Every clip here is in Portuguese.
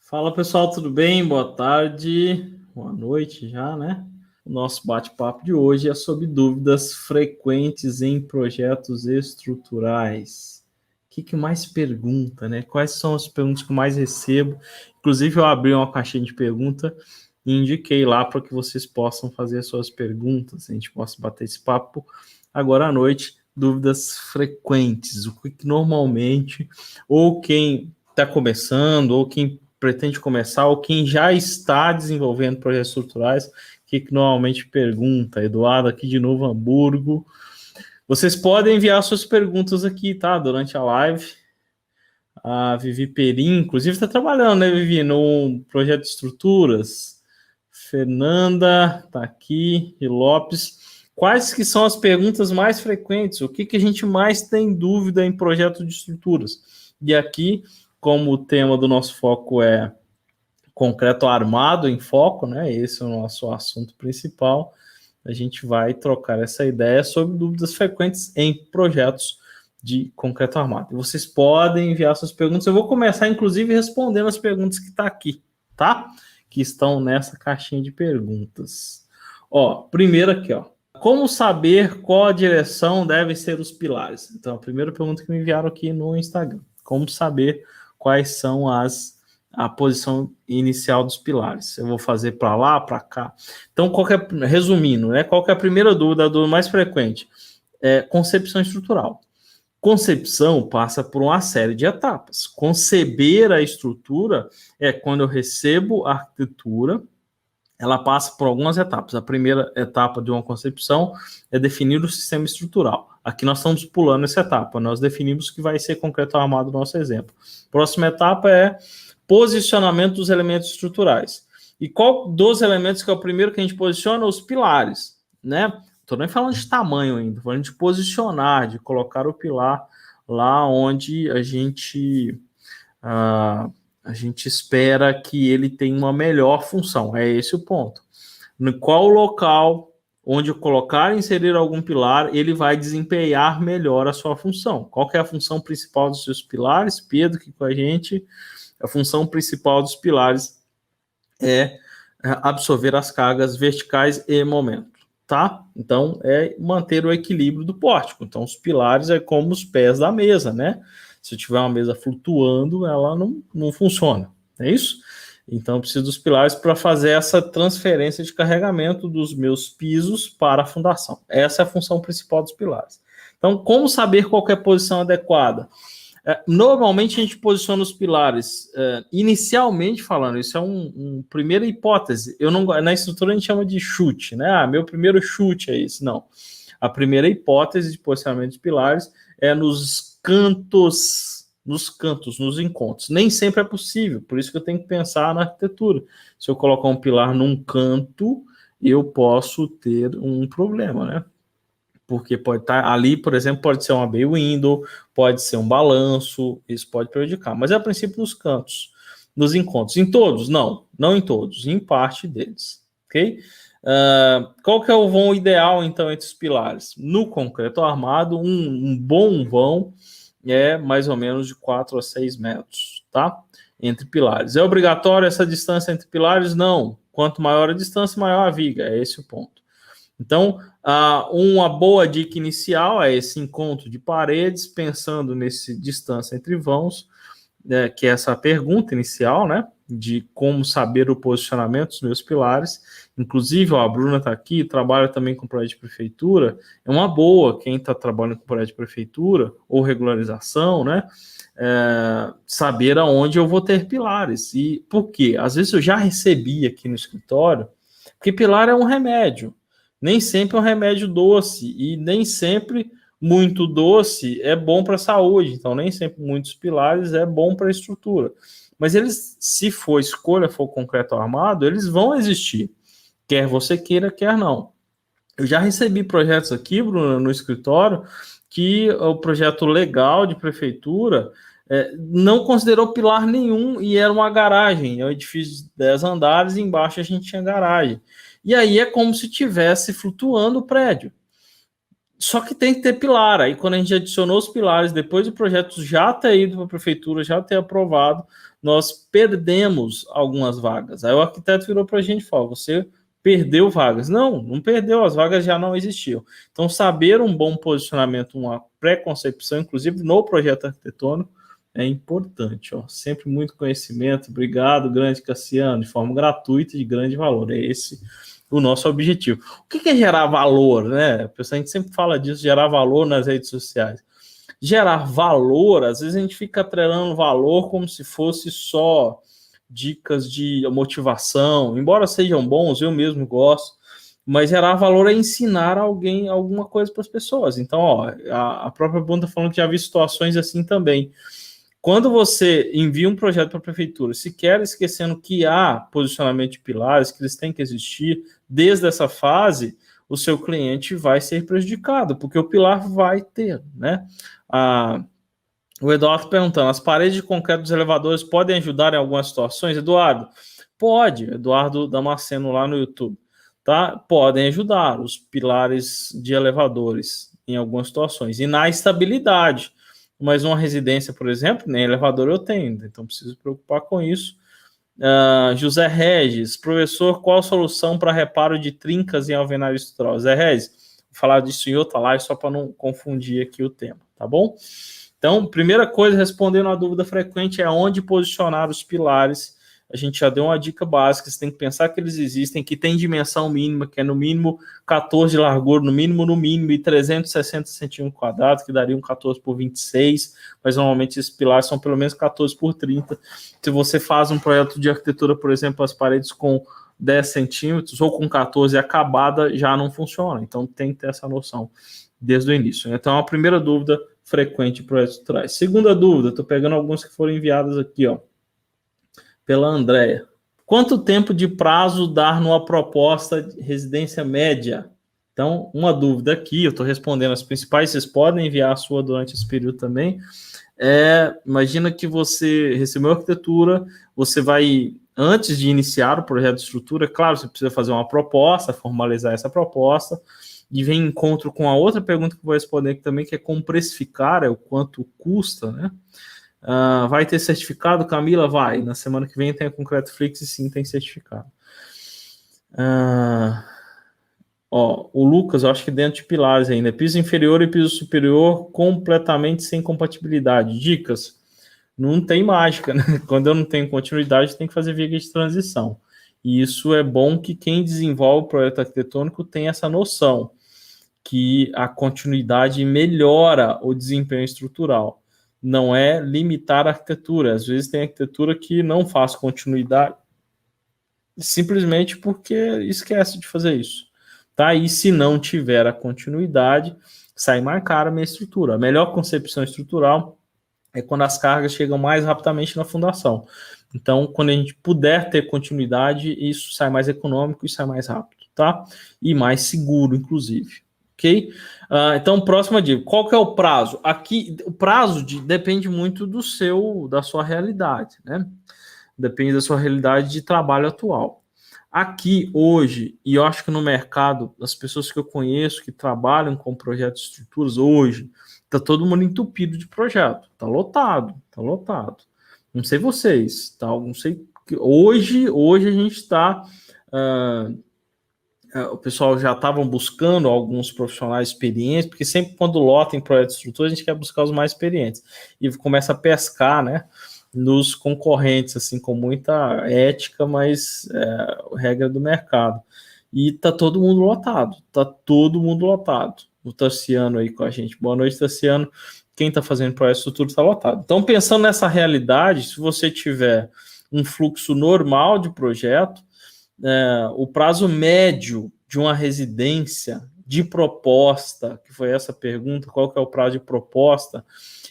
Fala pessoal, tudo bem? Boa tarde, boa noite já, né? O nosso bate-papo de hoje é sobre dúvidas frequentes em projetos estruturais. O que mais pergunta, né? Quais são as perguntas que eu mais recebo? Inclusive, eu abri uma caixinha de pergunta e indiquei lá para que vocês possam fazer as suas perguntas, a gente possa bater esse papo agora à noite. Dúvidas frequentes, o que normalmente, ou quem está começando, ou quem pretende começar, ou quem já está desenvolvendo projetos estruturais, o que normalmente pergunta? Eduardo, aqui de Novo Hamburgo. Vocês podem enviar suas perguntas aqui, tá? Durante a live. A Vivi Perim, inclusive, está trabalhando, né, Vivi, no projeto de estruturas. Fernanda está aqui, e Lopes. Quais que são as perguntas mais frequentes? O que a gente mais tem dúvida em projeto de estruturas? E aqui, como o tema do nosso foco é concreto armado em foco, né? Esse é o nosso assunto principal. A gente vai trocar essa ideia sobre dúvidas frequentes em projetos de concreto armado. Vocês podem enviar suas perguntas. Eu vou começar, inclusive, respondendo as perguntas que estão aqui, tá? Que estão nessa caixinha de perguntas. Ó, primeiro aqui, ó. Como saber qual a direção devem ser os pilares? Então, a primeira pergunta que me enviaram aqui no Instagram. Como saber quais são a posição inicial dos pilares? Eu vou fazer para lá, para cá. Então, resumindo, né? Qual que é a primeira dúvida, a dúvida mais frequente? Concepção estrutural. Concepção passa por uma série de etapas. Conceber a estrutura é quando eu recebo a arquitetura, ela passa por algumas etapas. A primeira etapa de uma concepção é definir o sistema estrutural. Aqui nós estamos pulando essa etapa. Nós definimos que vai ser concreto armado no nosso exemplo. Próxima etapa é posicionamento dos elementos estruturais. E qual dos elementos que é o primeiro que a gente posiciona? Os pilares, né? Estou nem falando de tamanho ainda, falando de posicionar, de colocar o pilar lá onde a gente espera que ele tenha uma melhor função. É esse o ponto. No qual local onde eu colocar e inserir algum pilar, ele vai desempenhar melhor a sua função. Qual que é a função principal dos seus pilares? Pedro, aqui com a gente. A função principal dos pilares é absorver as cargas verticais e momento, tá? Então, é manter o equilíbrio do pórtico. Então, os pilares é como os pés da mesa, né? Se eu tiver uma mesa flutuando, ela não funciona, é isso? Então, eu preciso dos pilares para fazer essa transferência de carregamento dos meus pisos para a fundação. Essa é a função principal dos pilares. Então, como saber qual é a posição adequada? Normalmente a gente posiciona os pilares, inicialmente falando, isso é uma primeira hipótese. Na estrutura a gente chama de chute, né? Meu primeiro chute é esse. Não. A primeira hipótese de posicionamento de pilares é nos cantos, nos encontros. Nem sempre é possível, por isso que eu tenho que pensar na arquitetura. Se eu colocar um pilar num canto, eu posso ter um problema, né? Porque pode estar ali, por exemplo, pode ser uma bay window, pode ser um balanço, isso pode prejudicar. Mas é a princípio nos cantos, nos encontros. Em todos? Não em todos, em parte deles, ok? Qual que é o vão ideal, então, entre os pilares? No concreto armado, um bom vão é mais ou menos de 4 a 6 metros, tá? Entre pilares. É obrigatório essa distância entre pilares? Não. Quanto maior a distância, maior a viga, é esse o ponto. Então, uma boa dica inicial é esse encontro de paredes, pensando nessa distância entre vãos, que é essa pergunta inicial, né? De como saber o posicionamento dos meus pilares. Inclusive, a Bruna está aqui, trabalha também com projeto de prefeitura. É uma boa, quem está trabalhando com projeto de prefeitura ou regularização, né? Saber aonde eu vou ter pilares. E por quê? Às vezes eu já recebi aqui no escritório, porque pilar é um remédio. Nem sempre é um remédio doce e nem sempre muito doce é bom para a saúde. Então, nem sempre muitos pilares é bom para a estrutura. Mas eles, se for escolha, for concreto armado, eles vão existir. Quer você queira, quer não. Eu já recebi projetos aqui, Bruno, no escritório, que o projeto legal de prefeitura não considerou pilar nenhum e era uma garagem. É um edifício de 10 andares e embaixo a gente tinha garagem. E aí é como se estivesse flutuando o prédio. Só que tem que ter pilar. Aí, quando a gente adicionou os pilares, depois do projeto já ter ido para a prefeitura, já ter aprovado, nós perdemos algumas vagas. Aí o arquiteto virou para a gente e falou: você perdeu vagas. Não, não perdeu, as vagas já não existiam. Então, saber um bom posicionamento, uma pré-concepção, inclusive no projeto arquitetônico, é importante. Ó. Sempre muito conhecimento. Obrigado, grande Cassiano, de forma gratuita e de grande valor. É esse o nosso objetivo. O que é gerar valor, né? A gente sempre fala disso, gerar valor nas redes sociais. Gerar valor, às vezes a gente fica atrelando valor como se fosse só dicas de motivação, embora sejam bons, eu mesmo gosto, mas gerar valor é ensinar alguém alguma coisa para as pessoas. Então, ó, a própria Bruna está falando que já vi situações assim também. Quando você envia um projeto para a prefeitura, sequer esquecendo que há posicionamento de pilares, que eles têm que existir, desde essa fase, o seu cliente vai ser prejudicado, porque o pilar vai ter, né? O Eduardo perguntando, as paredes de concreto dos elevadores podem ajudar em algumas situações? Eduardo, pode. Eduardo Damasceno lá no YouTube, tá? Podem ajudar os pilares de elevadores em algumas situações. E na estabilidade. Mas uma residência, por exemplo, nem elevador eu tenho, então preciso me preocupar com isso. José Regis, professor, qual a solução para reparo de trincas em alvenaria estrutural? José Regis, vou falar disso em outra live só para não confundir aqui o tema, tá bom? Então, primeira coisa, respondendo a dúvida frequente, é onde posicionar os pilares. A gente já deu uma dica básica, você tem que pensar que eles existem, que tem dimensão mínima, que é no mínimo 14 de largura, no mínimo, e 360 centímetros quadrados, que daria um 14 por 26, mas normalmente esses pilares são pelo menos 14 por 30. Se você faz um projeto de arquitetura, por exemplo, as paredes com 10 centímetros ou com 14 acabada, já não funciona. Então, tem que ter essa noção desde o início. Então, a primeira dúvida frequente para projetos estruturais. Segunda dúvida, estou pegando alguns que foram enviados aqui, ó, pela Andréia. Quanto tempo de prazo dar numa proposta de residência média? Então, uma dúvida aqui, eu estou respondendo as principais, vocês podem enviar a sua durante esse período também. Imagina que você recebeu a arquitetura, você vai, antes de iniciar o projeto de estrutura, claro, você precisa fazer uma proposta, formalizar essa proposta, e vem em encontro com a outra pergunta que eu vou responder aqui também, que é como precificar, é o quanto custa, né? Vai ter certificado, Camila? Vai. Na semana que vem tem a Concreto Flix e sim, tem certificado. O Lucas, eu acho que dentro de pilares ainda. Piso inferior e piso superior completamente sem compatibilidade. Dicas? Não tem mágica, né? Quando eu não tenho continuidade, tem que fazer viga de transição. E isso é bom que quem desenvolve o projeto arquitetônico tenha essa noção, que a continuidade melhora o desempenho estrutural. Não é limitar a arquitetura. Às vezes tem arquitetura que não faz continuidade simplesmente porque esquece de fazer isso. Tá? E se não tiver a continuidade, sai mais cara a minha estrutura. A melhor concepção estrutural é quando as cargas chegam mais rapidamente na fundação. Então, quando a gente puder ter continuidade, isso sai mais econômico e sai mais rápido, tá? E mais seguro, inclusive. Ok? Então, próxima dica. Qual que é o prazo? Aqui, o prazo depende muito da sua realidade, né? Depende da sua realidade de trabalho atual. Aqui, hoje, e eu acho que no mercado, as pessoas que eu conheço que trabalham com projetos de estruturas, hoje, tá todo mundo entupido de projeto. Tá lotado, tá lotado. Não sei vocês, tá? Não sei. Hoje a gente está... o pessoal já estavam buscando alguns profissionais experientes, porque sempre quando lota em projeto de estrutura, a gente quer buscar os mais experientes. E começa a pescar, né, nos concorrentes, assim, com muita ética, mas regra do mercado. E tá todo mundo lotado, O Tassiano aí com a gente. Boa noite, Tassiano. Quem está fazendo projeto de estrutura está lotado. Então, pensando nessa realidade, se você tiver um fluxo normal de projeto, o prazo médio de uma residência de proposta, que foi essa pergunta, qual que é o prazo de proposta,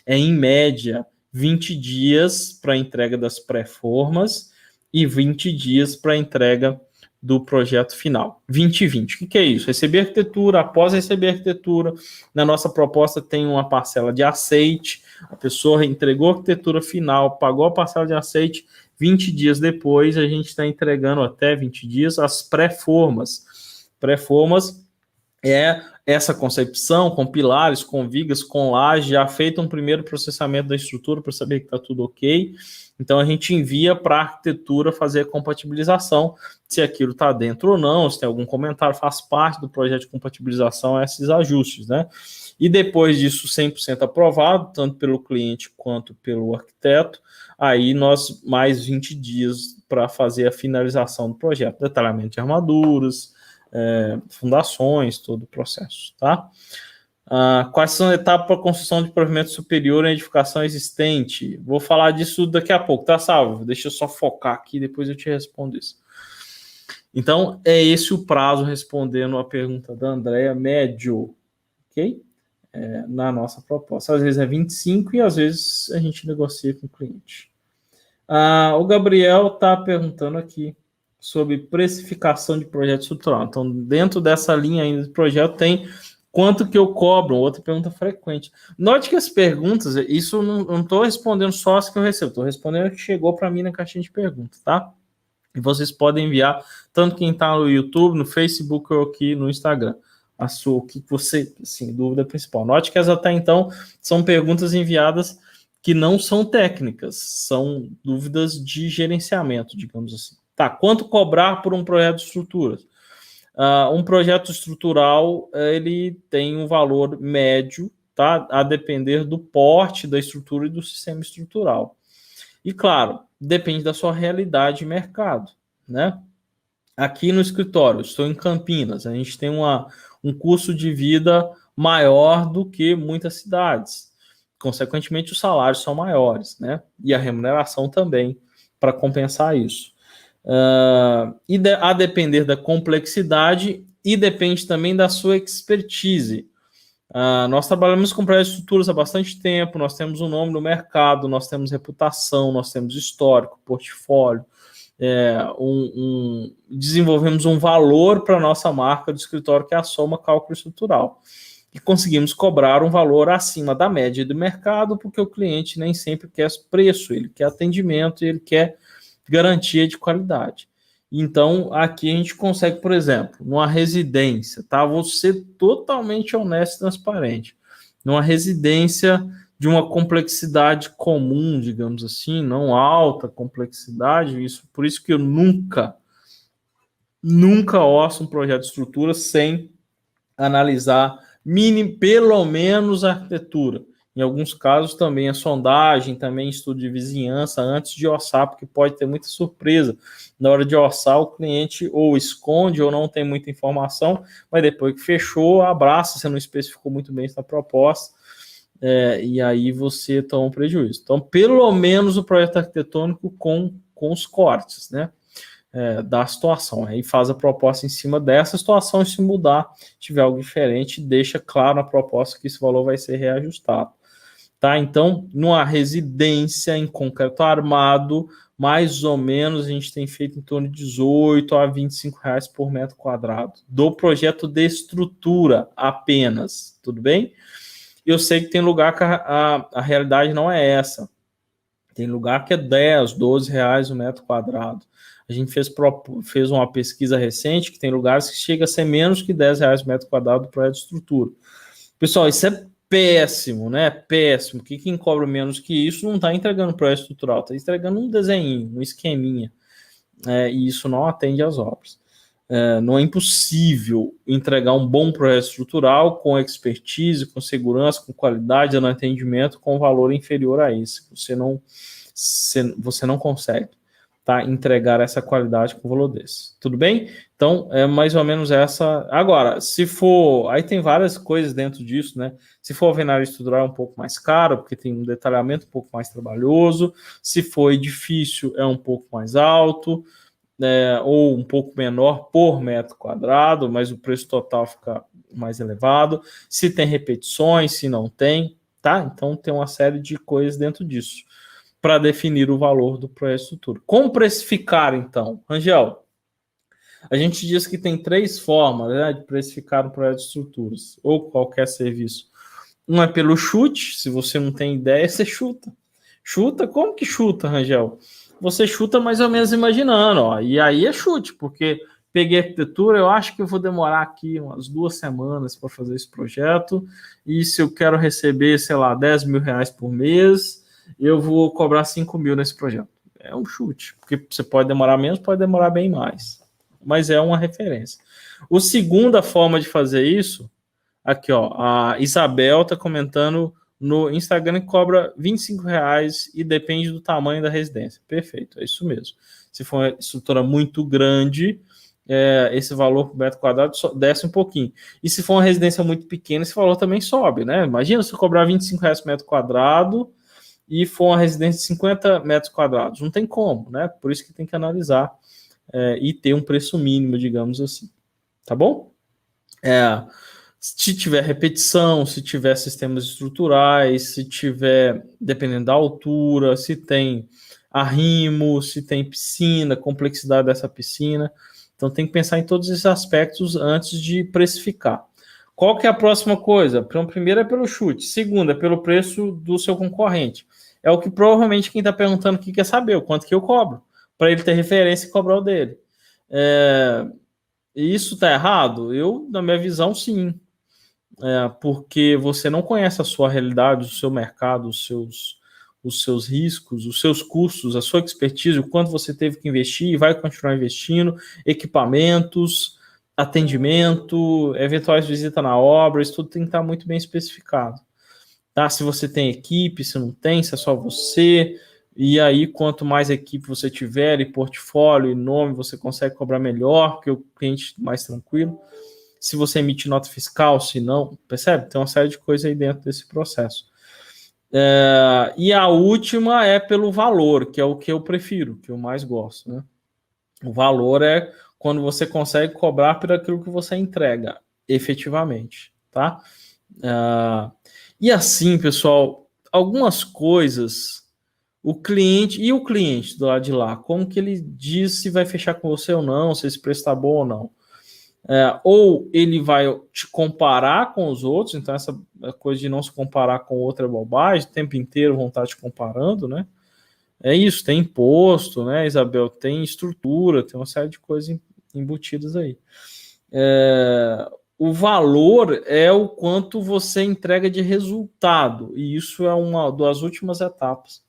é em média 20 dias para a entrega das pré-formas e 20 dias para a entrega do projeto final. 20 e 20. O que é isso? Receber arquitetura, após receber arquitetura, na nossa proposta tem uma parcela de aceite, a pessoa entregou a arquitetura final, pagou a parcela de aceite, 20 dias depois, a gente está entregando até 20 dias as pré-formas. Pré-formas é essa concepção com pilares, com vigas, com laje, já feito um primeiro processamento da estrutura para saber que está tudo ok. Então a gente envia para a arquitetura fazer a compatibilização, se aquilo está dentro ou não, se tem algum comentário, faz parte do projeto de compatibilização esses ajustes, né? E depois disso 100% aprovado, tanto pelo cliente quanto pelo arquiteto, aí nós mais 20 dias para fazer a finalização do projeto, detalhamento de armaduras, fundações, todo o processo, tá? Quais são as etapas para a construção de pavimento superior em edificação existente? Vou falar disso daqui a pouco, tá, Salvo? Deixa eu só focar aqui, depois eu te respondo isso. Então, é esse o prazo, respondendo a pergunta da Andréa, médio, ok? Na nossa proposta. Às vezes é 25 e às vezes a gente negocia com o cliente. O Gabriel está perguntando aqui sobre precificação de projeto estrutural. Então, dentro dessa linha ainda de projeto, tem quanto que eu cobro? Outra pergunta frequente. Note que as perguntas, isso eu não estou respondendo só as que eu recebo, estou respondendo a que chegou para mim na caixinha de perguntas, tá? E vocês podem enviar, tanto quem está no YouTube, no Facebook ou aqui no Instagram, o que você, assim, dúvida principal. Note que as até então são perguntas enviadas que não são técnicas, são dúvidas de gerenciamento, digamos assim. Tá, quanto cobrar por um projeto de estruturas? Um projeto estrutural, ele tem um valor médio, tá? A depender do porte da estrutura e do sistema estrutural. E, claro, depende da sua realidade de mercado, né? Aqui no escritório, estou em Campinas, a gente tem um custo de vida maior do que muitas cidades. Consequentemente, os salários são maiores, né? E a remuneração também, para compensar isso. A depender da complexidade e depende também da sua expertise. Nós trabalhamos com projetos de estruturas há bastante tempo, nós temos um nome no mercado, nós temos reputação, nós temos histórico, portfólio, desenvolvemos um valor para a nossa marca do escritório, que é a Soma Cálculo Estrutural. E conseguimos cobrar um valor acima da média do mercado, porque o cliente nem sempre quer preço, ele quer atendimento, ele quer garantia de qualidade. Então, aqui a gente consegue, por exemplo, numa residência, tá? Vou ser totalmente honesto e transparente. Numa residência de uma complexidade comum, digamos assim, não alta complexidade, por isso que eu nunca orço um projeto de estrutura sem analisar pelo menos a arquitetura. Em alguns casos também a sondagem, também estudo de vizinhança antes de orçar, porque pode ter muita surpresa. Na hora de orçar, o cliente ou esconde ou não tem muita informação, mas depois que fechou, abraça, você não especificou muito bem essa proposta, e aí você toma um prejuízo. Então, pelo menos o projeto arquitetônico com os cortes, né? Da situação, aí faz a proposta em cima dessa situação, e se mudar, tiver algo diferente, deixa claro na proposta que esse valor vai ser reajustado, tá? Então, numa residência em concreto armado, mais ou menos a gente tem feito em torno de 18 a 25 reais por metro quadrado, do projeto de estrutura apenas, tudo bem? Eu sei que tem lugar que a realidade não é essa, tem lugar que é 10, 12 reais o metro quadrado. A gente fez uma pesquisa recente que tem lugares que chega a ser menos que 10 reais o metro quadrado do projeto de estrutura. Pessoal, isso é péssimo, né? Péssimo. Quem cobra menos que isso não está entregando projeto estrutural, está entregando um desenho, um esqueminha. E isso não atende às obras. Não é impossível entregar um bom projeto estrutural com expertise, com segurança, com qualidade no atendimento, com valor inferior a esse. Você não consegue, tá, entregar essa qualidade com valor desse. Tudo bem? Então, é mais ou menos essa. Agora, se for... Aí tem várias coisas dentro disso, né? Se for alvenaria estrutural, é um pouco mais caro, porque tem um detalhamento um pouco mais trabalhoso. Se for edifício, é um pouco mais alto, ou um pouco menor por metro quadrado, mas o preço total fica mais elevado. Se tem repetições, se não tem, tá? Então, tem uma série de coisas dentro disso para definir o valor do projeto de estrutura. Como precificar, então? Rangel, a gente diz que tem 3 formas, né, de precificar um projeto de estruturas, ou qualquer serviço. Um é pelo chute, se você não tem ideia, você chuta. Chuta? Como que chuta, Rangel? Você chuta mais ou menos imaginando, ó, e aí é chute, porque peguei arquitetura, eu acho que eu vou demorar aqui umas 2 semanas para fazer esse projeto, e se eu quero receber, sei lá, 10 mil reais por mês, eu vou cobrar 5 mil nesse projeto. É um chute, porque você pode demorar menos, pode demorar bem mais, mas é uma referência. A segunda forma de fazer isso, aqui ó, a Isabel está comentando no Instagram que cobra R$ 25 e depende do tamanho da residência. Perfeito, é isso mesmo. Se for uma estrutura muito grande, esse valor por metro quadrado desce um pouquinho. E se for uma residência muito pequena, esse valor também sobe, né? Imagina se eu cobrar R$ 25 por metro quadrado e for uma residência de 50 metros quadrados. Não tem como, né? Por isso que tem que analisar e ter um preço mínimo, digamos assim. Tá bom? Se tiver repetição, se tiver sistemas estruturais, se tiver, dependendo da altura, se tem arrimo, se tem piscina, complexidade dessa piscina. Então tem que pensar em todos esses aspectos antes de precificar. Qual que é a próxima coisa? Então, primeiro é pelo chute, segundo é pelo preço do seu concorrente. É o que provavelmente quem está perguntando aqui quer saber, o quanto que eu cobro, para ele ter referência e cobrar o dele. E isso está errado? Eu, na minha visão, sim. Porque você não conhece a sua realidade, o seu mercado, os seus riscos, os seus custos, a sua expertise, o quanto você teve que investir e vai continuar investindo, equipamentos, atendimento, eventuais visitas na obra, isso tudo tem que estar muito bem especificado. Tá? Se você tem equipe, se não tem, se é só você, e aí quanto mais equipe você tiver, e portfólio, e nome, você consegue cobrar melhor, porque o cliente mais tranquilo. Se você emite nota fiscal, se não, percebe? Tem uma série de coisas aí dentro desse processo. E a última é pelo valor, que é o que eu prefiro, que eu mais gosto, né? O valor é quando você consegue cobrar por aquilo que você entrega, efetivamente, tá? E assim, pessoal, algumas coisas, o cliente do lado de lá, como que ele diz se vai fechar com você ou não, se esse preço está bom ou não. Ou ele vai te comparar com os outros, então essa coisa de não se comparar com outra é bobagem, o tempo inteiro vão estar te comparando, né? É isso, tem imposto, né, Isabel? Tem estrutura, tem uma série de coisas embutidas aí. O valor é o quanto você entrega de resultado, e isso é uma das últimas etapas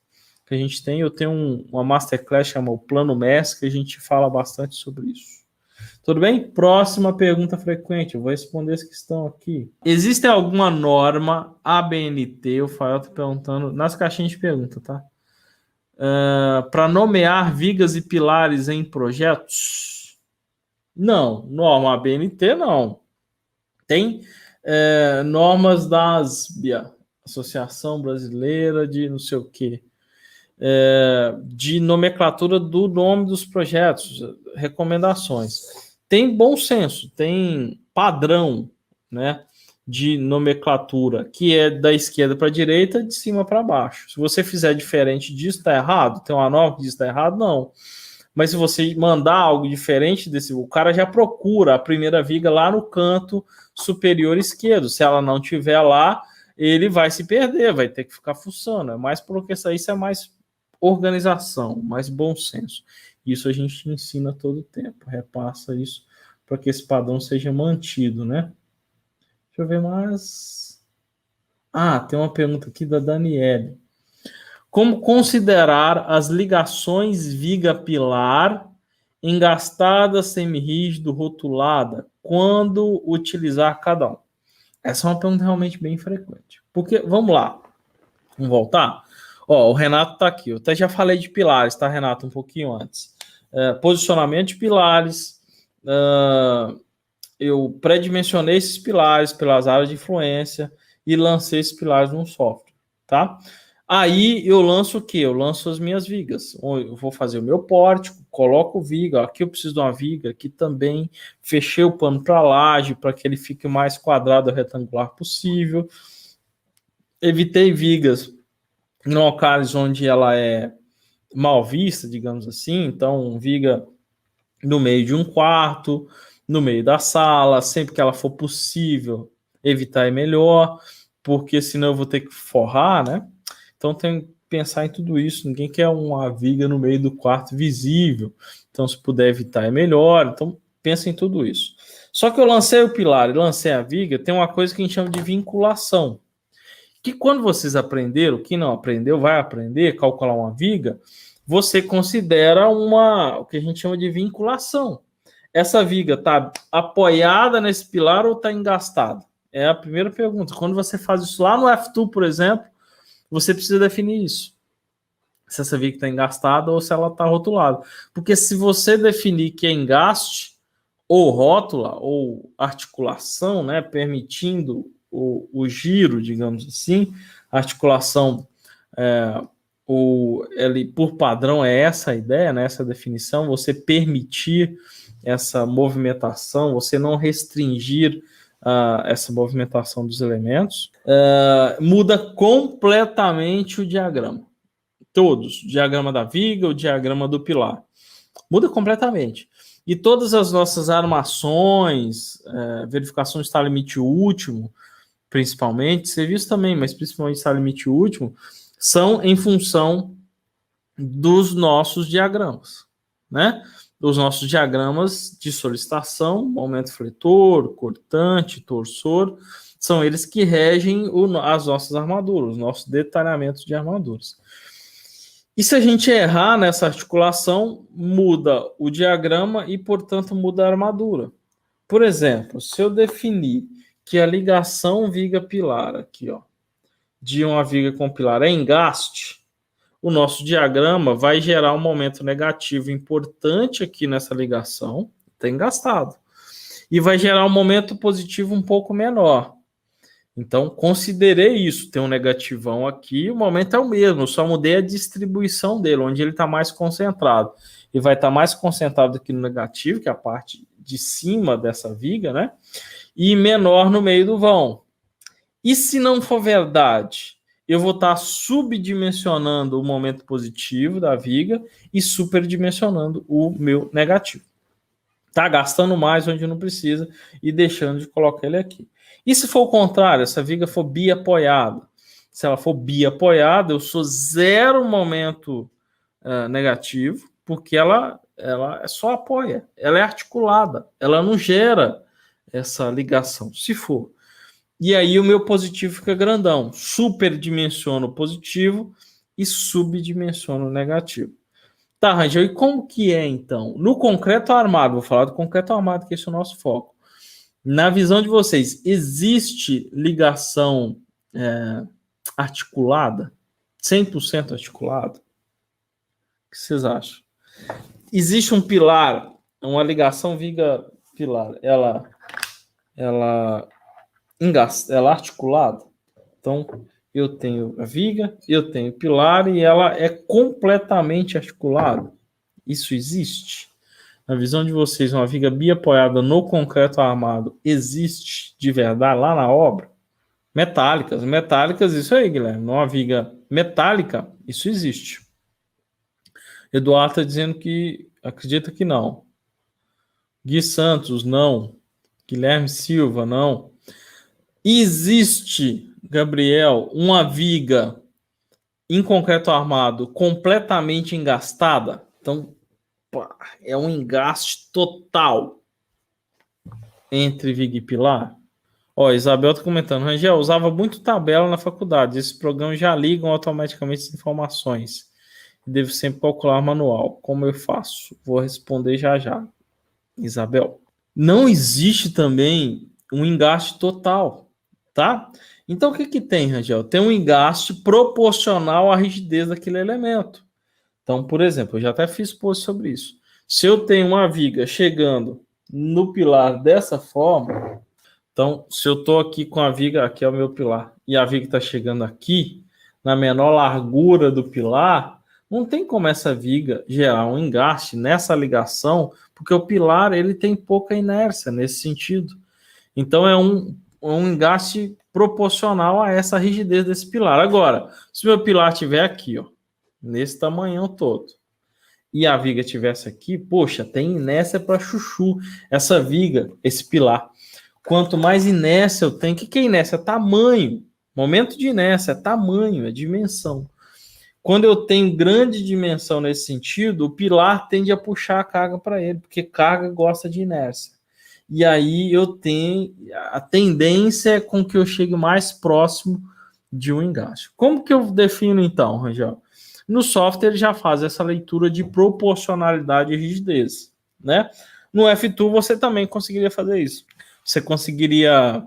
que a gente tem. Eu tenho uma masterclass chamada o Plano MES, que a gente fala bastante sobre isso. Tudo bem? Próxima pergunta frequente. Eu vou responder essa questão aqui. Existe alguma norma ABNT? O Fael está perguntando nas caixinhas de pergunta, tá? Para nomear vigas e pilares em projetos? Não. Norma ABNT, não. Tem normas da ASBIA, Associação Brasileira de não sei o quê. De nomenclatura do nome dos projetos, recomendações. Tem bom senso, tem padrão, né, de nomenclatura, que é da esquerda para a direita, de cima para baixo. Se você fizer diferente disso, está errado? Tem uma norma que diz que está errado? Não. Mas se você mandar algo diferente desse, o cara já procura a primeira viga lá no canto superior esquerdo. Se ela não tiver lá, ele vai se perder, vai ter que ficar fuçando. É mais porque isso é mais organização, mais bom senso. Isso a gente ensina todo o tempo, repassa isso para que esse padrão seja mantido, né? Deixa eu ver mais. Tem uma pergunta aqui da Daniele. Como considerar as ligações viga-pilar engastada, semirrígido, rotulada, quando utilizar cada um? Essa é uma pergunta realmente bem frequente. Porque, vamos lá, vamos voltar? O Renato está aqui. Eu até já falei de pilares, tá, Renato? Um pouquinho antes. Posicionamento de pilares. Eu pré-dimensionei esses pilares pelas áreas de influência e lancei esses pilares num software, tá? Aí eu lanço o quê? Eu lanço as minhas vigas. Eu vou fazer o meu pórtico, coloco viga. Aqui eu preciso de uma viga, aqui também. Fechei o pano para a laje para que ele fique mais quadrado, retangular possível. Evitei vigas em locais onde ela é mal vista, digamos assim. Então, viga no meio de um quarto, no meio da sala, sempre que ela for possível, evitar é melhor, porque senão eu vou ter que forrar, né? Então tem que pensar em tudo isso. Ninguém quer uma viga no meio do quarto visível. Então, se puder evitar, é melhor. Então, Pensa em tudo isso. Só que eu lancei o pilar e lancei a viga, tem uma coisa que a gente chama de vinculação. Que quando vocês aprenderam, quem não aprendeu vai aprender, calcular uma viga, você considera o que a gente chama de vinculação. Essa viga está apoiada nesse pilar ou está engastada? É a primeira pergunta. Quando você faz isso lá no F2, por exemplo, você precisa definir isso. Se essa viga está engastada ou se ela está rotulada. Porque se você definir que é engaste, ou rótula, ou articulação, né, permitindo o giro, digamos assim, a articulação, por padrão, é essa a ideia, né, essa definição, você permitir essa movimentação, você não restringir essa movimentação dos elementos, muda completamente o diagrama. Todos, o diagrama da viga, o diagrama do pilar. Muda completamente. E todas as nossas armações, verificação de estado limite último, principalmente, serviço também, mas principalmente estado limite último, são em função dos nossos diagramas, né? Dos nossos diagramas de solicitação, momento fletor, cortante, torsor, são eles que regem as nossas armaduras, os nossos detalhamentos de armaduras. E se a gente errar nessa articulação, muda o diagrama e, portanto, muda a armadura. Por exemplo, se eu definir que a ligação viga-pilar aqui, ó, de uma viga com pilar é engaste, o nosso diagrama vai gerar um momento negativo importante aqui nessa ligação, está engastado, e vai gerar um momento positivo um pouco menor. Então, considerei isso, tem um negativão aqui, o momento é o mesmo, eu só mudei a distribuição dele, onde ele está mais concentrado. E vai estar mais concentrado aqui no negativo, que é a parte de cima dessa viga, né? E menor no meio do vão. E se não for verdade, eu vou estar subdimensionando o momento positivo da viga e superdimensionando o meu negativo. Tá gastando mais onde não precisa e deixando de colocar ele aqui. E se for o contrário, essa viga for biapoiada? Se ela for biapoiada, eu sou zero momento negativo, porque ela só apoia, ela é articulada, ela não gera essa ligação, se for. E aí o meu positivo fica grandão, superdimensiono o positivo e subdimensiono o negativo. Tá, Rangel, e como que é então? No concreto armado, vou falar do concreto armado, que esse é o nosso foco. Na visão de vocês, existe ligação articulada? 100% articulada? O que vocês acham? Existe um pilar, uma ligação viga-pilar, ela é articulada? Então, eu tenho a viga, eu tenho o pilar e ela é completamente articulada. Isso existe? Na visão de vocês, uma viga biapoiada no concreto armado existe de verdade lá na obra? Metálicas, isso aí, Guilherme. Uma viga metálica, isso existe. Eduardo está dizendo que acredita que não. Gui Santos, não. Guilherme Silva, não. Existe, Gabriel, uma viga em concreto armado completamente engastada? Então, é um engaste total entre viga e pilar. Ó, Isabel está comentando, Rangel, usava muito tabela na faculdade, esses programas já ligam automaticamente as informações, devo sempre calcular manual, como eu faço? Vou responder já já. Isabel, não existe também um engaste total, tá? Então o que tem, Rangel? Tem um engaste proporcional à rigidez daquele elemento. Então, por exemplo, eu já até fiz post sobre isso. Se eu tenho uma viga chegando no pilar dessa forma, então, se eu estou aqui com a viga, aqui é o meu pilar, e a viga está chegando aqui, na menor largura do pilar, não tem como essa viga gerar um engaste nessa ligação, porque o pilar ele tem pouca inércia nesse sentido. Então, é um engaste proporcional a essa rigidez desse pilar. Agora, se o meu pilar estiver aqui, ó, nesse tamanhão todo, e a viga estivesse aqui, poxa, tem inércia para chuchu. Essa viga, esse pilar, quanto mais inércia eu tenho, o que é inércia? Tamanho. Momento de inércia é tamanho, é dimensão. Quando eu tenho grande dimensão nesse sentido, o pilar tende a puxar a carga para ele, porque carga gosta de inércia. E aí eu tenho a tendência é com que eu chegue mais próximo de um engaste. Como que eu defino então, Rangel? No software ele já faz essa leitura de proporcionalidade e rigidez, né? No F2 você também conseguiria fazer isso. Você conseguiria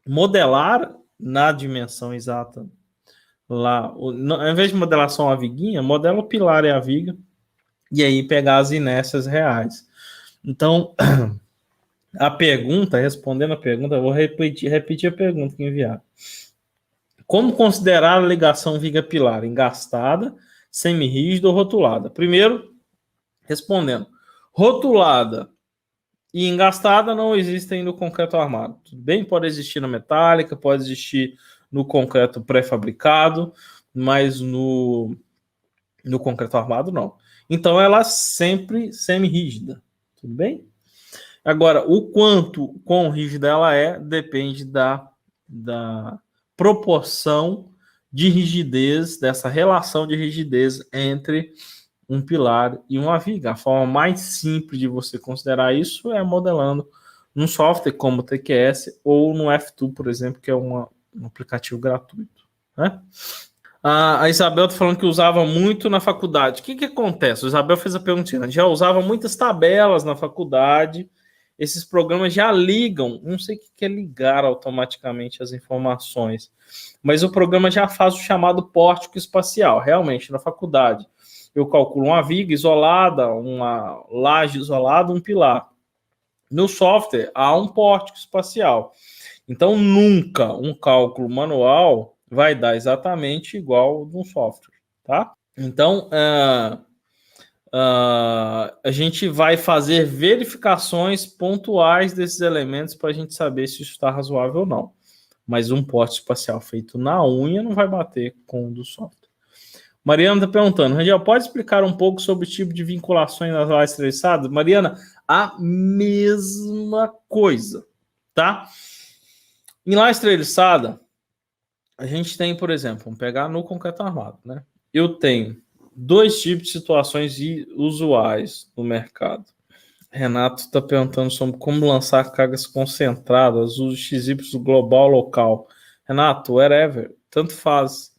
modelar na dimensão exata lá, ao invés de modelar só uma viguinha, modela o pilar e a viga e aí pegar as inércias reais. Então, a pergunta, respondendo a pergunta, eu vou repetir a pergunta que enviaram. Como considerar a ligação viga-pilar? Engastada, semirrígida ou rotulada? Primeiro, respondendo. Rotulada e engastada não existem no concreto armado. Tudo bem? Pode existir na metálica, pode existir no concreto pré-fabricado, mas no concreto armado não. Então ela sempre semi-rígida. Tudo bem? Agora, quão rígida ela é, depende da proporção de rigidez, dessa relação de rigidez entre um pilar e uma viga. A forma mais simples de você considerar isso é modelando num software como o TQS ou no F2, por exemplo, que é um aplicativo gratuito, né? A Isabel está falando que usava muito na faculdade. O que acontece? O Isabel fez a pergunta, já usava muitas tabelas na faculdade, esses programas já ligam, não sei o que é ligar automaticamente as informações, mas o programa já faz o chamado pórtico espacial. Realmente, na faculdade, eu calculo uma viga isolada, uma laje isolada, um pilar. No software, há um pórtico espacial. Então, nunca um cálculo manual vai dar exatamente igual no software, tá? Então, a gente vai fazer verificações pontuais desses elementos para a gente saber se isso está razoável ou não. Mas um pórtico espacial feito na unha não vai bater com o do software. Mariana está perguntando, Rangel, pode explicar um pouco sobre o tipo de vinculações nas lajes treliçadas? Mariana, a mesma coisa, tá? Em laje treliçada, a gente tem, por exemplo, vamos pegar no concreto armado, né? Eu tenho dois tipos de situações usuais no mercado. Renato está perguntando sobre como lançar cargas concentradas, uso XY global local. Renato, wherever, tanto faz.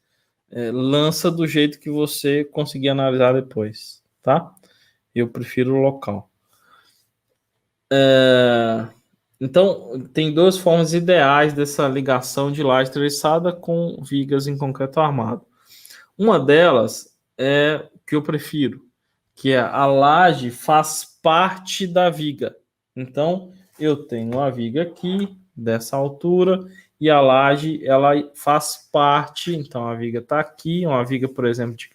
Lança do jeito que você conseguir analisar depois, tá? Eu prefiro o local. Então, tem duas formas ideais dessa ligação de laje treliçada com vigas em concreto armado. Uma delas é que eu prefiro, que é a laje faz parte da viga. Então, eu tenho uma viga aqui, dessa altura, e a laje, ela faz parte, então a viga está aqui, uma viga, por exemplo, de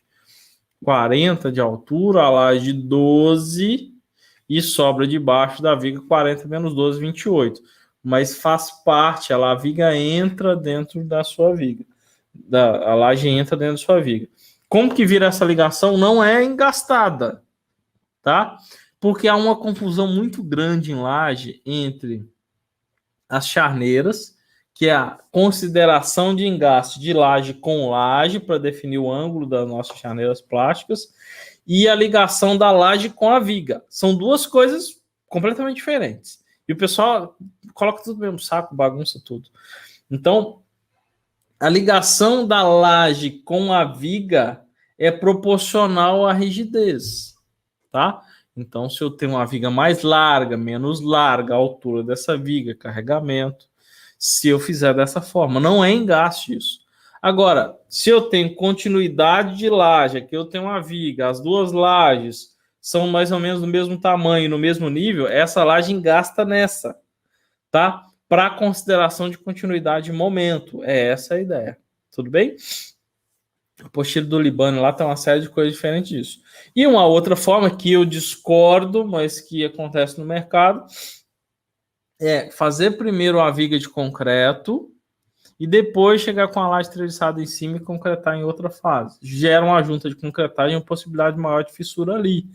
40 de altura, a laje 12, e sobra debaixo da viga 40 menos 12, 28. Mas faz parte, a viga entra dentro da sua viga. A laje entra dentro da sua viga. Como que vira essa ligação? Não é engastada, tá? Porque há uma confusão muito grande em laje entre as charneiras, que é a consideração de engaste de laje com laje para definir o ângulo das nossas charneiras plásticas, e a ligação da laje com a viga. São duas coisas completamente diferentes. E o pessoal coloca tudo no mesmo saco, bagunça tudo. Então, a ligação da laje com a viga é proporcional à rigidez, tá? Então, se eu tenho uma viga mais larga, menos larga, a altura dessa viga, carregamento, se eu fizer dessa forma, não é engaste isso. Agora, se eu tenho continuidade de laje, aqui eu tenho uma viga, as duas lajes são mais ou menos do mesmo tamanho, no mesmo nível, essa laje engasta nessa, tá? Para consideração de continuidade de momento. É essa a ideia. Tudo bem? A apostila do Libano lá tem uma série de coisas diferentes disso. E uma outra forma que eu discordo, mas que acontece no mercado, é fazer primeiro a viga de concreto e depois chegar com a laje treliçada em cima e concretar em outra fase. Gera uma junta de concretagem e uma possibilidade maior de fissura ali.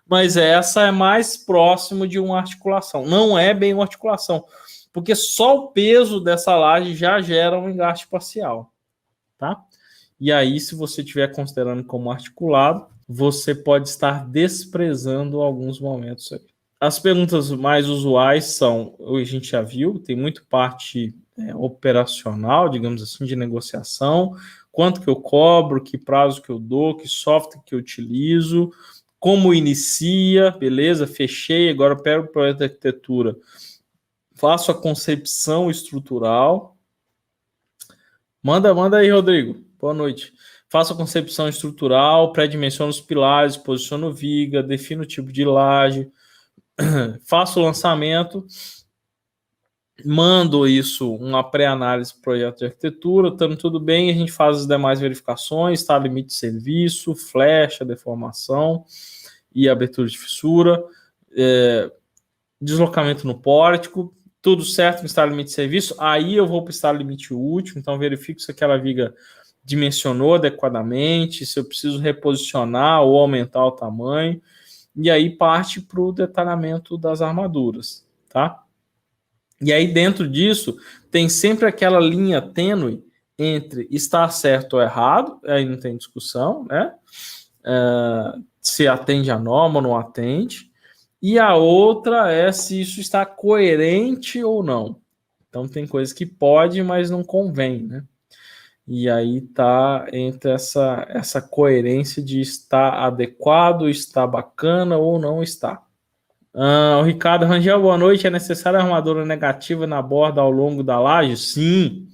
Mas essa é mais próximo de uma articulação. Não é bem uma articulação, porque só o peso dessa laje já gera um engaste parcial, tá? E aí, se você estiver considerando como articulado, você pode estar desprezando alguns momentos aí. As perguntas mais usuais são, a gente já viu, tem muito parte operacional, digamos assim, de negociação, quanto que eu cobro, que prazo que eu dou, que software que eu utilizo, como inicia, beleza, fechei, agora eu pego o projeto de arquitetura, faço a concepção estrutural. Manda aí, Rodrigo. Boa noite. Faço a concepção estrutural, pré-dimensiono os pilares, posiciono viga, defino o tipo de laje, faço o lançamento, mando isso, uma pré-análise do projeto de arquitetura, estando tudo bem, a gente faz as demais verificações, está limite de serviço, flecha, deformação e abertura de fissura, deslocamento no pórtico, tudo certo no estado limite de serviço, aí eu vou para o estado limite útil, então verifico se aquela viga dimensionou adequadamente, se eu preciso reposicionar ou aumentar o tamanho, e aí parte para o detalhamento das armaduras, tá? E aí dentro disso tem sempre aquela linha tênue entre estar certo ou errado, aí não tem discussão, né? Se atende a norma ou não atende, e a outra é se isso está coerente ou não. Então tem coisas que pode, mas não convém, né? E aí tá entre essa coerência de estar adequado, está bacana ou não está. O Ricardo Rangel, boa noite. É necessária armadura negativa na borda ao longo da laje? Sim.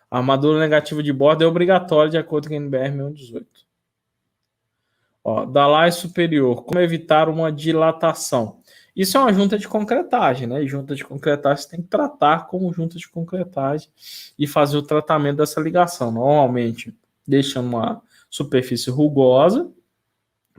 A armadura negativa de borda é obrigatória de acordo com a NBR 1118. Da laje superior, como evitar uma dilatação? Isso é uma junta de concretagem, né? E junta de concretagem você tem que tratar como junta de concretagem e fazer o tratamento dessa ligação. Normalmente, deixando uma superfície rugosa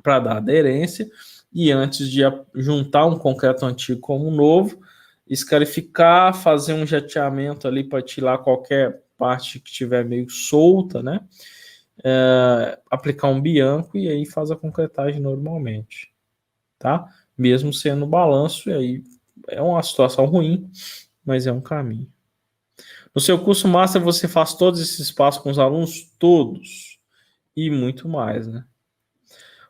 para dar aderência e antes de juntar um concreto antigo com um novo, escarificar, fazer um jateamento ali para tirar qualquer parte que estiver meio solta, né? Aplicar um bianco e aí faz a concretagem normalmente, tá? Mesmo sendo balanço, e aí é uma situação ruim, mas é um caminho. No seu curso Master, você faz todos esses passos com os alunos? Todos. E muito mais, né?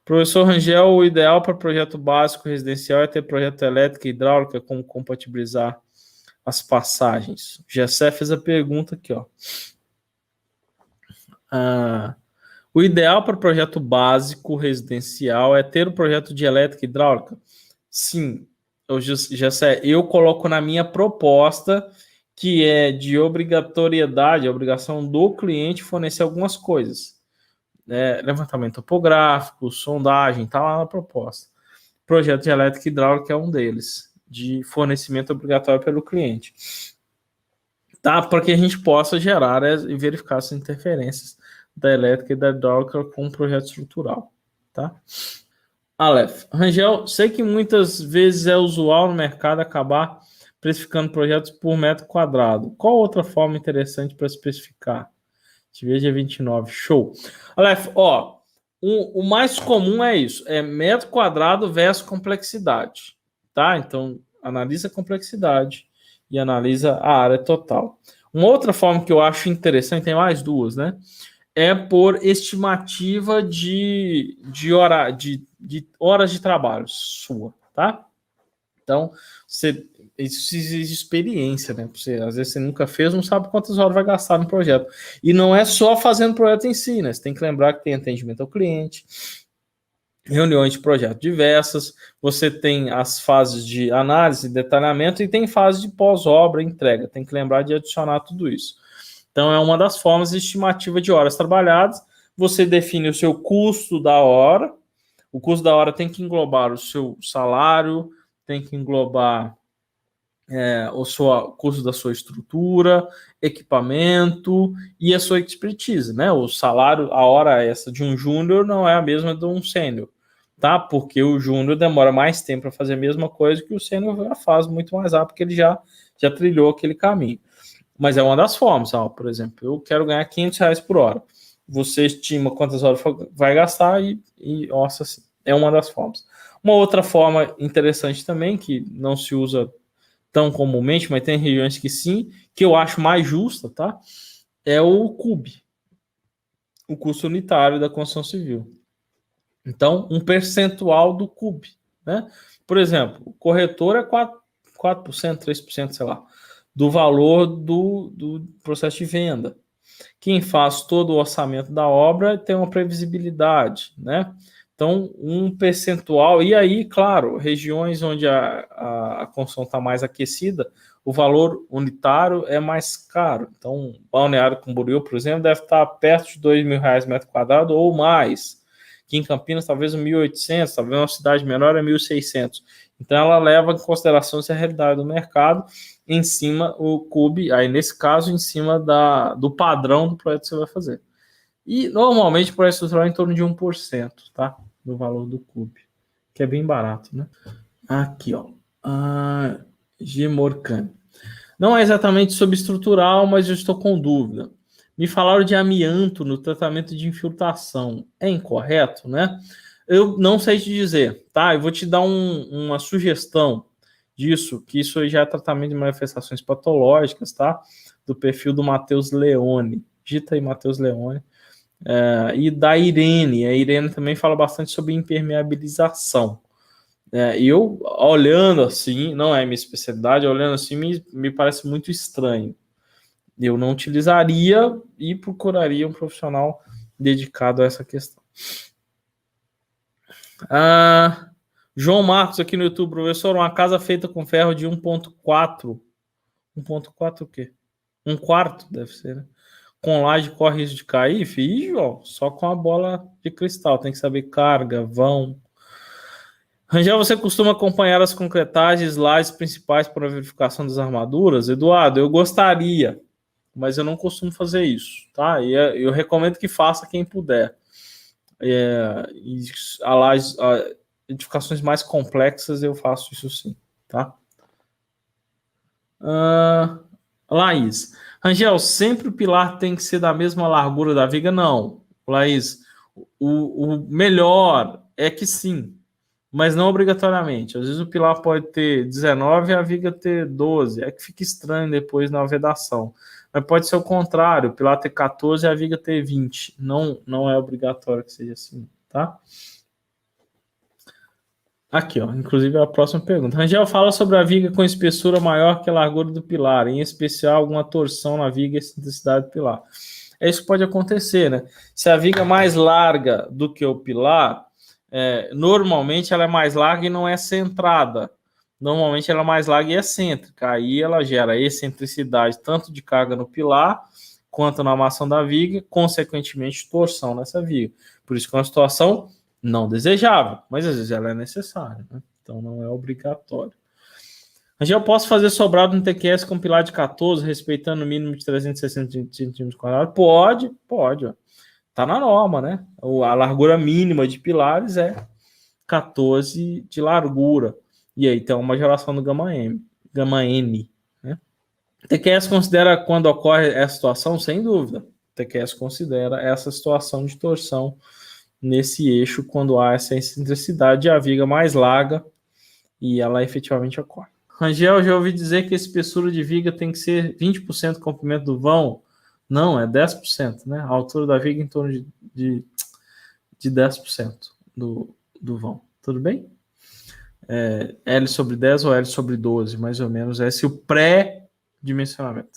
Professor Rangel, o ideal para projeto básico residencial é ter projeto elétrica e hidráulica, como compatibilizar as passagens. O Gessé fez a pergunta aqui, ó. O ideal para projeto básico residencial é ter o projeto de elétrica e hidráulica? Sim, Gessé, eu coloco na minha proposta que é de obrigatoriedade, a obrigação do cliente fornecer algumas coisas. Levantamento topográfico, sondagem, está lá na proposta. Projeto de elétrica e hidráulica é um deles, de fornecimento obrigatório pelo cliente. Tá? Para que a gente possa gerar e verificar essas interferências da elétrica e da hidráulica com o projeto estrutural. Tá? Aleph, Rangel, sei que muitas vezes é usual no mercado acabar precificando projetos por metro quadrado. Qual outra forma interessante para especificar? Dia 29, show. Aleph, o mais comum é isso, é metro quadrado versus complexidade, tá? Então, analisa a complexidade e analisa a área total. Uma outra forma que eu acho interessante, tem mais duas, né? É por estimativa de horas de trabalho sua, tá? Então, isso exige experiência, né? Às vezes você nunca fez, não sabe quantas horas vai gastar no projeto. E não é só fazendo o projeto em si, né? Você tem que lembrar que tem atendimento ao cliente, reuniões de projeto diversas, você tem as fases de análise, detalhamento e tem fase de pós-obra, entrega. Tem que lembrar de adicionar tudo isso. Então, é uma das formas de estimativa de horas trabalhadas. Você define o seu custo da hora. O custo da hora tem que englobar o seu salário, tem que englobar o custo da sua estrutura, equipamento e a sua expertise, né? O salário, a hora essa de um júnior não é a mesma de um sênior, tá? Porque o júnior demora mais tempo para fazer a mesma coisa que o sênior já faz muito mais rápido, porque ele já trilhou aquele caminho. Mas é uma das formas, por exemplo, eu quero ganhar R$500 por hora. Você estima quantas horas vai gastar assim, é uma das formas. Uma outra forma interessante também, que não se usa tão comumente, mas tem regiões que sim, que eu acho mais justa, tá? É o CUB. o custo unitário da construção civil. Então, um percentual do CUB, né? Por exemplo, o corretor é 4%, 3%, sei lá, do valor do processo de venda. Quem faz todo o orçamento da obra tem uma previsibilidade, né? Então, um percentual, e aí, claro, regiões onde a construção está mais aquecida, o valor unitário é mais caro. Então, Balneário Camboriú, por exemplo, deve estar perto de R$ 2.000 metro quadrado ou mais. Aqui em Campinas, talvez 1.800, talvez uma cidade menor é 1.600. Então, ela leva em consideração essa realidade do mercado, em cima o CUB, aí nesse caso, em cima do padrão do projeto que você vai fazer. E normalmente o projeto estrutural é em torno de 1%, tá? Do valor do CUB, que é bem barato, né? Aqui, ó. Gmorcani. Não é exatamente sobre estrutural, mas eu estou com dúvida. Me falaram de amianto no tratamento de infiltração. É incorreto, né? Eu não sei te dizer, tá? Eu vou te dar uma sugestão disso, que isso aí já é tratamento de manifestações patológicas, tá? Do perfil do Matheus Leone. Digita aí Matheus Leone. E da Irene. A Irene também fala bastante sobre impermeabilização. Eu, olhando assim, não é minha especialidade, olhando assim, me parece muito estranho. Eu não utilizaria e procuraria um profissional dedicado a essa questão. João Marcos aqui no YouTube, professor, uma casa feita com ferro de 1.4. 1.4 o quê? 1/4 deve ser, né? Com laje corre risco de cair, filho, ó, só com a bola de cristal. Tem que saber carga, vão. Rangel, você costuma acompanhar as concretagens, lajes principais para a verificação das armaduras? Eduardo, eu gostaria, mas eu não costumo fazer isso, tá? E eu recomendo que faça quem puder. Edificações mais complexas eu faço isso sim, tá? Laís, Rangel, sempre o pilar tem que ser da mesma largura da viga? Não, Laís, o melhor é que sim, mas não obrigatoriamente. Às vezes o pilar pode ter 19 e a viga ter 12. É que fica estranho depois na vedação. Mas pode ser o contrário, o pilar ter 14 e a viga ter 20. Não é obrigatório que seja assim, tá? Aqui, ó, inclusive a próxima pergunta. Rangel fala sobre a viga com espessura maior que a largura do pilar, em especial alguma torção na viga e excentricidade do pilar. Isso pode acontecer, né? Se a viga é mais larga do que o pilar, normalmente ela é mais larga e não é centrada. Normalmente ela é mais larga e excêntrica. Aí ela gera excentricidade tanto de carga no pilar quanto na armação da viga, consequentemente torção nessa viga. Por isso que é uma situação não desejável, mas às vezes ela é necessária, né? Então não é obrigatório. Eu posso fazer sobrado no TQS com pilar de 14, respeitando o mínimo de 360 centímetros quadrados? Pode. Ó. Tá na norma, né? A largura mínima de pilares é 14 de largura. E aí tem uma geração do gama N, né? TQS considera quando ocorre essa situação? Sem dúvida. TQS considera essa situação de torção nesse eixo quando há essa excentricidade, a viga mais larga e ela efetivamente ocorre. Rangel, já ouvi dizer que a espessura de viga tem que ser 20% do comprimento do vão. Não, é 10%, né? A altura da viga em torno de 10% do vão. Tudo bem? L sobre 10 ou L sobre 12, mais ou menos. Esse é o pré-dimensionamento.